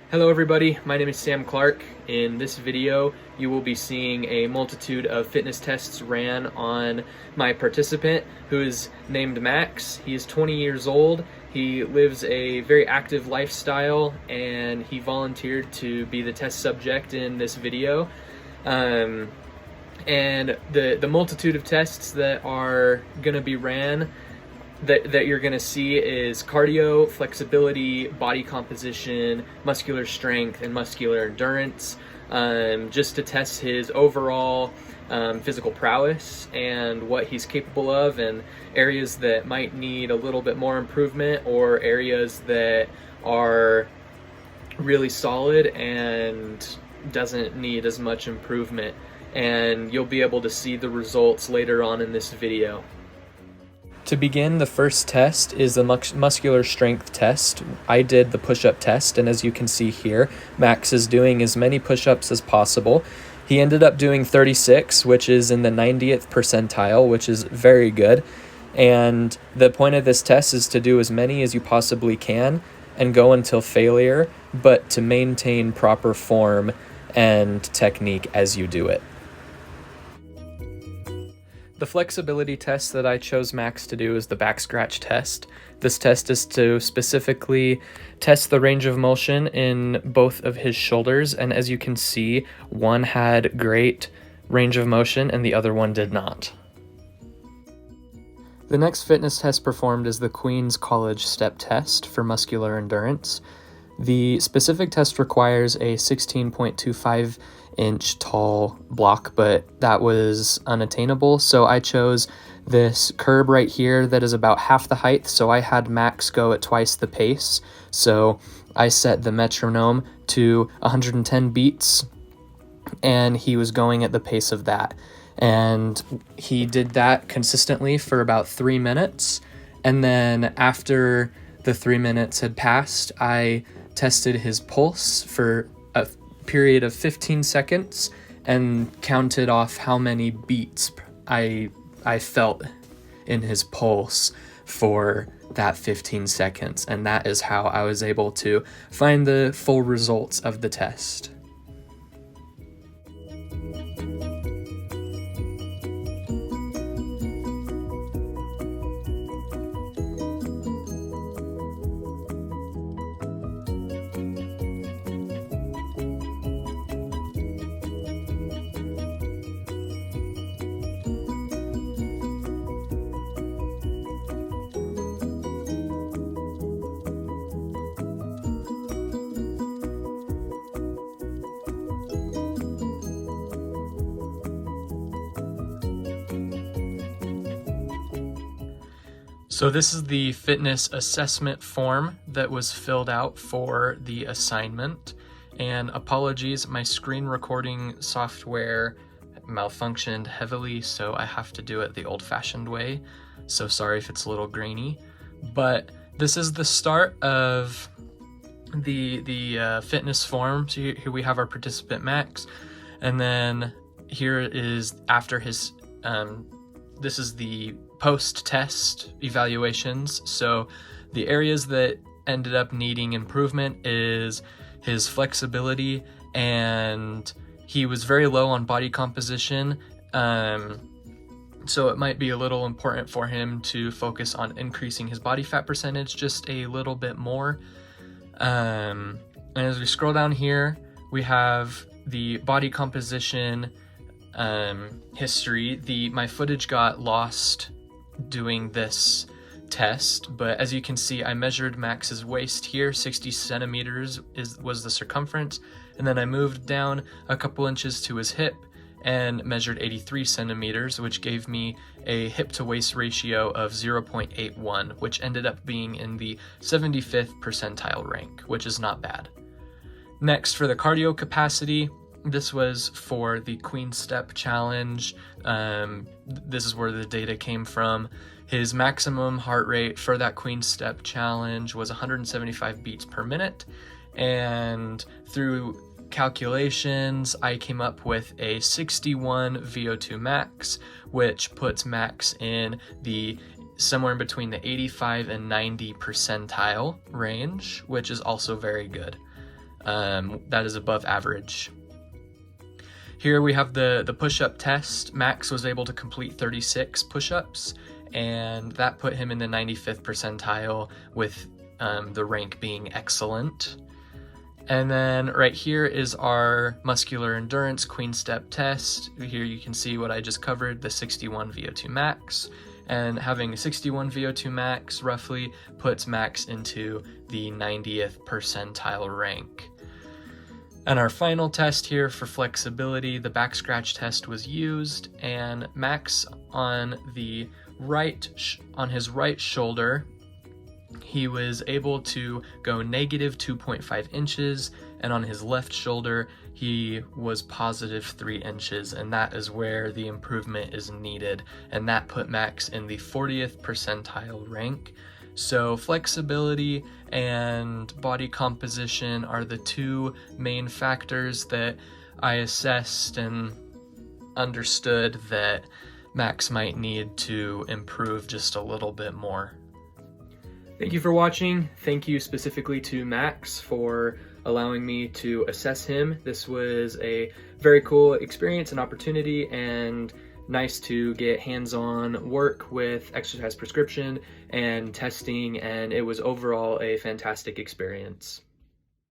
Hello everybody, my name is Sam Clark. In this video, you will be seeing a multitude of fitness tests ran on my participant, who is named Max. He is 20 years old. He lives a very active lifestyle, and he volunteered to be the test subject in this video. And the multitude of tests that are going to be ran that you're going to see is cardio, flexibility, body composition, muscular strength, and muscular endurance, just to test his overall physical prowess and what he's capable of, and areas that might need a little bit more improvement or areas that are really solid and doesn't need as much improvement. And you'll be able to see the results later on in this video. To begin, the first test is the muscular strength test. I did the push-up test, and as you can see here, Max is doing as many push-ups as possible. He ended up doing 36, which is in the 90th percentile, which is very good. And the point of this test is to do as many as you possibly can and go until failure, but to maintain proper form and technique as you do it. The flexibility test that I chose Max to do is the back scratch test. This test is to specifically test the range of motion in both of his shoulders, and as you can see, one had great range of motion and the other one did not. The next fitness test performed is the Queen's College Step Test for muscular endurance. The specific test requires a 16.25-inch tall block, but that was unattainable, so I chose this curb right here that is about half the height, so I had Max go at twice the pace. So I set the metronome to 110 beats, and he was going at the pace of that. And he did that consistently for about 3 minutes, and then after the 3 minutes had passed, I tested his pulse for a period of 15 seconds and counted off how many beats I felt in his pulse for that 15 seconds, and that is how I was able to find the full results of the test. So this is the fitness assessment form that was filled out for the assignment. And apologies, my screen recording software malfunctioned heavily, so I have to do it the old-fashioned way. So sorry if it's a little grainy. But this is the start of the fitness form. So here we have our participant Max, and then here is after his this is the post-test evaluations. So the areas that ended up needing improvement is his flexibility, and he was very low on body composition. So it might be a little important for him to focus on increasing his body fat percentage just a little bit more. And as we scroll down here, we have the body composition history. My footage got lost doing this test, but as you can see, I measured Max's waist here. 60 centimeters was the circumference, and then I moved down a couple inches to his hip and measured 83 centimeters, which gave me a hip to waist ratio of 0.81, which ended up being in the 75th percentile rank, which is not bad. Next, for the cardio capacity, this was for the Queen Step Challenge. This is where the data came from. His maximum heart rate for that Queen Step Challenge was 175 beats per minute, and through calculations, I came up with a 61 VO2 max, which puts Max in the somewhere in between the 85 and 90 percentile range, which is also very good. that is above average. Here we have the push-up test. Max was able to complete 36 push-ups, and that put him in the 95th percentile, with the rank being excellent. And then right here is our muscular endurance queen step test. Here you can see what I just covered, the 61 VO2 max. And having 61 VO2 max roughly puts Max into the 90th percentile rank. And our final test here for flexibility, the back scratch test was used, and Max on his right shoulder, he was able to go negative 2.5 inches, and on his left shoulder, he was positive 3 inches, and that is where the improvement is needed, and that put Max in the 40th percentile rank. So flexibility and body composition are the two main factors that I assessed and understood that Max might need to improve just a little bit more. Thank you for watching. Thank you specifically to Max for allowing me to assess him. This was a very cool experience and opportunity, and nice to get hands-on work with exercise prescription and testing, and it was overall a fantastic experience.